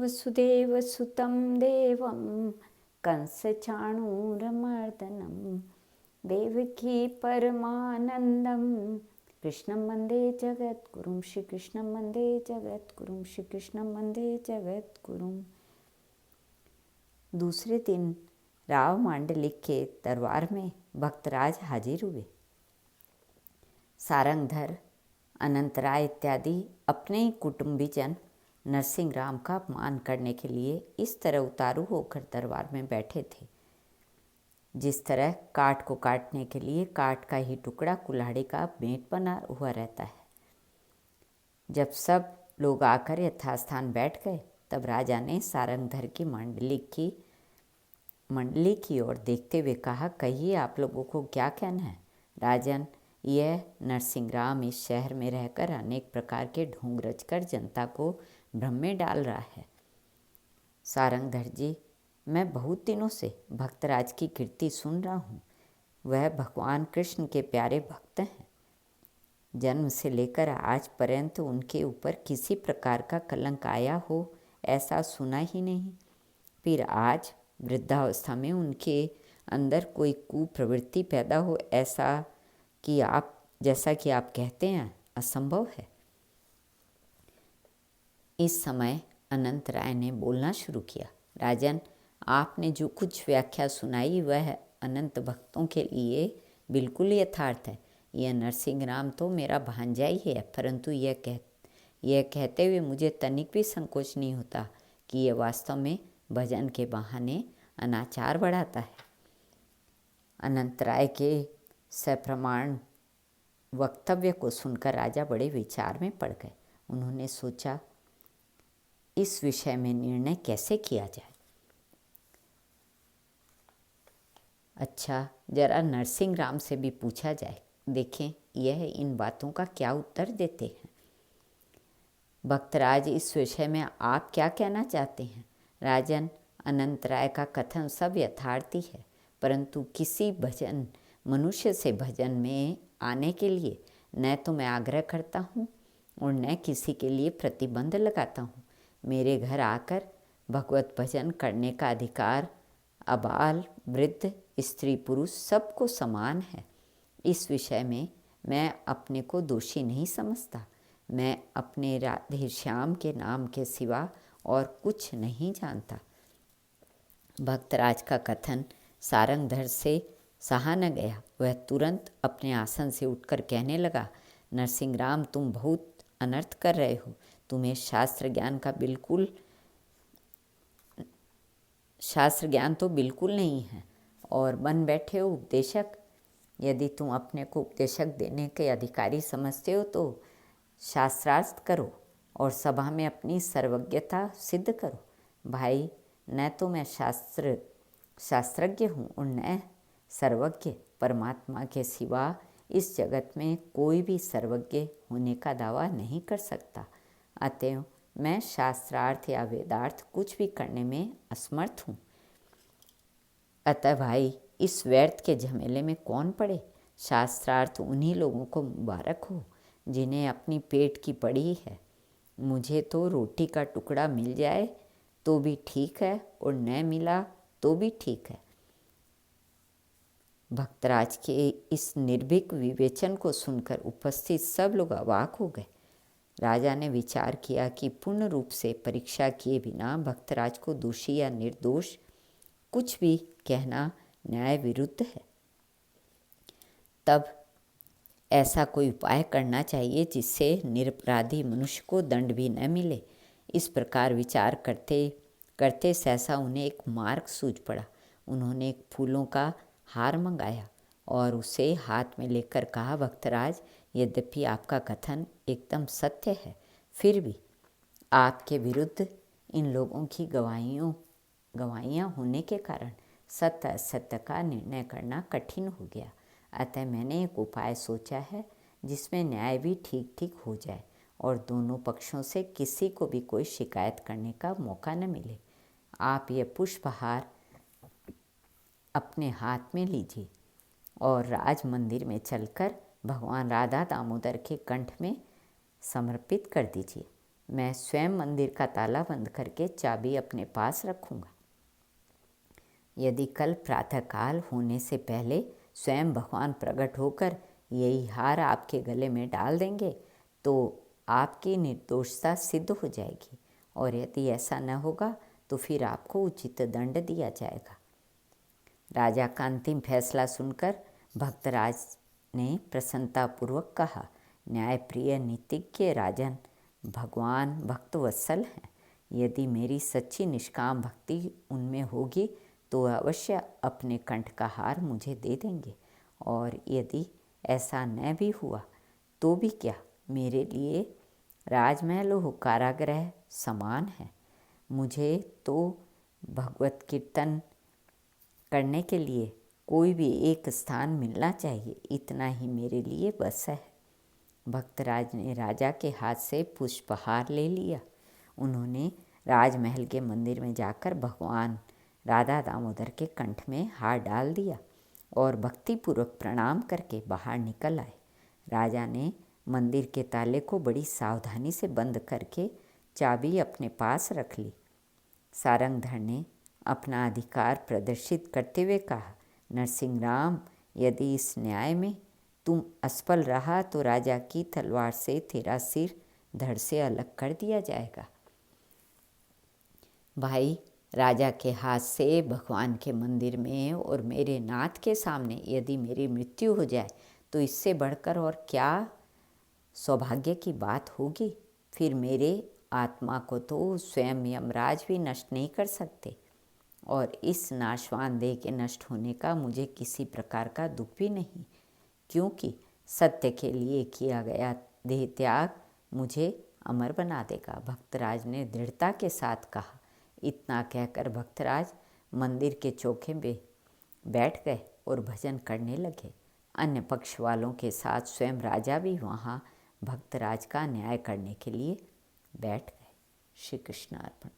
वसुदेवसुतं देवं कंसचाणूरमर्दनं देवकी परमानन्दं कृष्णं वन्दे जगद्गुरुं श्रीकृष्णं वन्दे जगद्गुरुं श्रीकृष्णं वन्दे जगद्गुरुं। दूसरे दिन राव मांडलिक के दरबार में भक्तराज हाजिर हुए। सारंगधर, अनंतराय इत्यादि अपने ही कुटुंबीजन नरसिंह राम का अपमान करने के लिए इस तरह उतारू होकर दरबार में बैठे थे, जिस तरह काठ को काटने के लिए काठ का ही टुकड़ा कुल्हाड़ी का बेंट बना हुआ रहता है। जब सब लोग आकर यथास्थान बैठ गए, तब राजा ने सारंगधर की मंडली की ओर देखते हुए कहा, कहिए आप लोगों को क्या कहना है। राजन, यह नरसिंह राम इस शहर में रहकर अनेक प्रकार के ढोंग रचकर जनता को भ्रम में डाल रहा है। सारंगधर जी, मैं बहुत दिनों से भक्तराज की कीर्ति सुन रहा हूँ। वह भगवान कृष्ण के प्यारे भक्त हैं। जन्म से लेकर आज पर्यंत उनके ऊपर किसी प्रकार का कलंक आया हो ऐसा सुना ही नहीं। फिर आज वृद्धावस्था में उनके अंदर कोई कुप्रवृत्ति पैदा हो ऐसा जैसा कि आप कहते हैं असंभव है। इस समय अनंत राय ने बोलना शुरू किया। राजन, आपने जो कुछ व्याख्या सुनाई वह अनंत भक्तों के लिए बिल्कुल यथार्थ है। यह नरसिंह राम तो मेरा भांजा ही है, परंतु यह कहते हुए मुझे तनिक भी संकोच नहीं होता कि यह वास्तव में भजन के बहाने अनाचार बढ़ाता है। अनंत राय के सप्रमाण वक्तव्य को सुनकर राजा बड़े विचार में पड़ गए। उन्होंने सोचा, इस विषय में निर्णय कैसे किया जाए। अच्छा, जरा नरसिंह राम से भी पूछा जाए, देखें यह इन बातों का क्या उत्तर देते हैं। भक्तराज, इस विषय में आप क्या कहना चाहते हैं। राजन, अनंत राय का कथन सब यथार्थी है, परंतु किसी मनुष्य से भजन में आने के लिए न तो मैं आग्रह करता हूँ और न किसी के लिए प्रतिबंध लगाता हूँ। मेरे घर आकर भगवत भजन करने का अधिकार अबाल वृद्ध स्त्री पुरुष सबको समान है। इस विषय में मैं अपने को दोषी नहीं समझता। मैं अपने राधे श्याम के नाम के सिवा और कुछ नहीं जानता। भक्तराज का कथन सारंगधर से सहा न गया। वह तुरंत अपने आसन से उठकर कहने लगा, नरसिंह राम, तुम बहुत अनर्थ कर रहे हो। तुम्हें शास्त्र ज्ञान तो बिल्कुल नहीं है और बन बैठे हो उपदेशक। यदि तुम अपने को उपदेशक देने के अधिकारी समझते हो तो शास्त्रार्थ करो और सभा में अपनी सर्वज्ञता सिद्ध करो। भाई, न तो मैं शास्त्रज्ञ हूँ और न सर्वज्ञ। परमात्मा के सिवा इस जगत में कोई भी सर्वज्ञ होने का दावा नहीं कर सकता। अतएव मैं शास्त्रार्थ या वेदार्थ कुछ भी करने में असमर्थ हूँ। अतः भाई, इस व्यर्थ के झमेले में कौन पड़े। शास्त्रार्थ उन्हीं लोगों को मुबारक हो जिन्हें अपनी पेट की पड़ी है। मुझे तो रोटी का टुकड़ा मिल जाए तो भी ठीक है और न मिला तो भी ठीक है। भक्तराज के इस निर्भीक विवेचन को सुनकर उपस्थित सब लोग अवाक हो गए। राजा ने विचार किया कि पूर्ण रूप से परीक्षा किए बिना भक्तराज को दोषी या निर्दोष कुछ भी कहना न्याय विरुद्ध है। तब ऐसा कोई उपाय करना चाहिए जिससे निरपराधी मनुष्य को दंड भी न मिले। इस प्रकार विचार करते करते सहसा उन्हें एक मार्ग सूझ पड़ा। उन्होंने एक फूलों का हार मंगाया और उसे हाथ में लेकर कहा, भक्तराज, यद्यपि आपका कथन एकदम सत्य है, फिर भी आपके विरुद्ध इन लोगों की गवाहियाँ होने के कारण सत्य असत्य का निर्णय करना कठिन हो गया। अतः मैंने एक उपाय सोचा है जिसमें न्याय भी ठीक ठीक हो जाए और दोनों पक्षों से किसी को भी कोई शिकायत करने का मौका न मिले। आप यह पुष्पहार अपने हाथ में लीजिए और राज मंदिर में चलकर भगवान राधा दामोदर के कंठ में समर्पित कर दीजिए। मैं स्वयं मंदिर का ताला बंद करके चाबी अपने पास रखूँगा। यदि कल प्रातःकाल होने से पहले स्वयं भगवान प्रकट होकर यही हार आपके गले में डाल देंगे तो आपकी निर्दोषता सिद्ध हो जाएगी, और यदि ऐसा न होगा तो फिर आपको उचित दंड दिया जाएगा। राजा का अंतिम फैसला सुनकर भक्तराज ने प्रसन्नतापूर्वक कहा, न्यायप्रिय नीतिज्ञ राजन, भगवान भक्तवत्सल हैं। यदि मेरी सच्ची निष्काम भक्ति उनमें होगी तो अवश्य अपने कंठ का हार मुझे दे देंगे, और यदि ऐसा न भी हुआ तो भी क्या, मेरे लिए राजमहल हो कारागृह समान है। मुझे तो भगवत कीर्तन करने के लिए कोई भी एक स्थान मिलना चाहिए, इतना ही मेरे लिए बस है। भक्तराज ने राजा के हाथ से पुष्पहार ले लिया। उन्होंने राजमहल के मंदिर में जाकर भगवान राधा दामोदर के कंठ में हार डाल दिया और भक्तिपूर्वक प्रणाम करके बाहर निकल आए। राजा ने मंदिर के ताले को बड़ी सावधानी से बंद करके चाबी अपने पास रख ली। सारंगधर ने अपना अधिकार प्रदर्शित करते हुए कहा, नरसिंह राम, यदि इस न्याय में तुम असफल रहा तो राजा की तलवार से तेरा सिर धड़ से अलग कर दिया जाएगा। भाई, राजा के हाथ से भगवान के मंदिर में और मेरे नाथ के सामने यदि मेरी मृत्यु हो जाए तो इससे बढ़कर और क्या सौभाग्य की बात होगी। फिर मेरे आत्मा को तो स्वयं यमराज भी नष्ट नहीं कर सकते, और इस नाशवान देह के नष्ट होने का मुझे किसी प्रकार का दुख भी नहीं, क्योंकि सत्य के लिए किया गया देह त्याग मुझे अमर बना देगा। भक्तराज ने दृढ़ता के साथ कहा। इतना कहकर भक्तराज मंदिर के चौके में बैठ गए और भजन करने लगे। अन्य पक्ष वालों के साथ स्वयं राजा भी वहाँ भक्तराज का न्याय करने के लिए बैठ गए। श्री कृष्ण अर्पण।